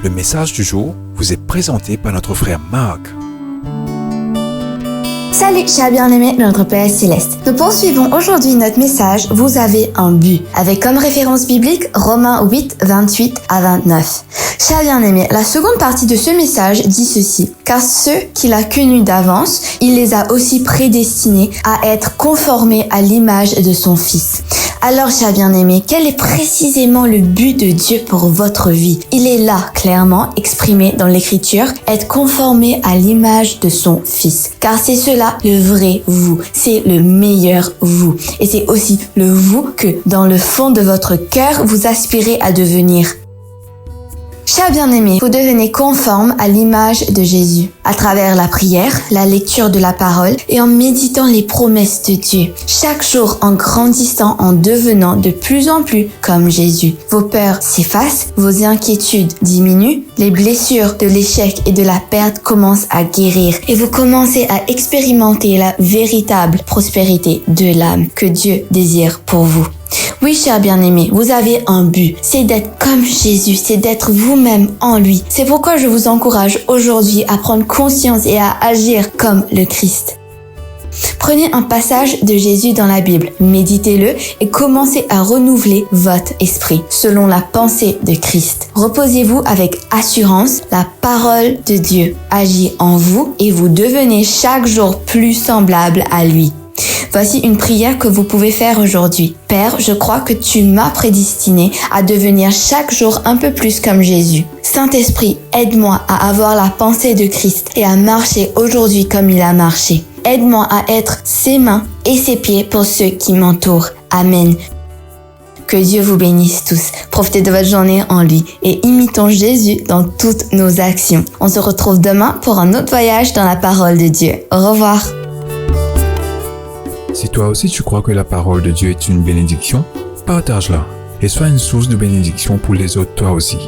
Le message du jour vous est présenté par notre frère Marc. Salut chers bien-aimés de notre Père Céleste. Nous poursuivons aujourd'hui notre message « Vous avez un but » avec comme référence biblique Romains 8, 28 à 29. Chers bien-aimés, la seconde partie de ce message dit ceci: « Car ceux qu'il a connus d'avance, il les a aussi prédestinés à être conformés à l'image de son Fils. » Alors, chers bien-aimés, quel est précisément le but de Dieu pour votre vie? Il est là, clairement exprimé dans l'Écriture, être conformé à l'image de son Fils. Car c'est cela le vrai vous, c'est le meilleur vous. Et c'est aussi le vous que, dans le fond de votre cœur, vous aspirez à devenir. Chers bien-aimés, vous devenez conforme à l'image de Jésus à travers la prière, la lecture de la parole et en méditant les promesses de Dieu. Chaque jour en grandissant, en devenant de plus en plus comme Jésus. Vos peurs s'effacent, vos inquiétudes diminuent, les blessures de l'échec et de la perte commencent à guérir et vous commencez à expérimenter la véritable prospérité de l'âme que Dieu désire pour vous. Oui, chers bien-aimés, vous avez un but, c'est d'être comme Jésus, c'est d'être vous-même en lui. C'est pourquoi je vous encourage aujourd'hui à prendre conscience et à agir comme le Christ. Prenez un passage de Jésus dans la Bible, méditez-le et commencez à renouveler votre esprit selon la pensée de Christ. Reposez-vous avec assurance, la parole de Dieu agit en vous et vous devenez chaque jour plus semblable à lui. Voici une prière que vous pouvez faire aujourd'hui. Père, je crois que tu m'as prédestiné à devenir chaque jour un peu plus comme Jésus. Saint-Esprit, aide-moi à avoir la pensée de Christ et à marcher aujourd'hui comme il a marché. Aide-moi à être ses mains et ses pieds pour ceux qui m'entourent. Amen. Que Dieu vous bénisse tous. Profitez de votre journée en lui et imitons Jésus dans toutes nos actions. On se retrouve demain pour un autre voyage dans la parole de Dieu. Au revoir. Si toi aussi tu crois que la parole de Dieu est une bénédiction, partage-la et sois une source de bénédiction pour les autres toi aussi.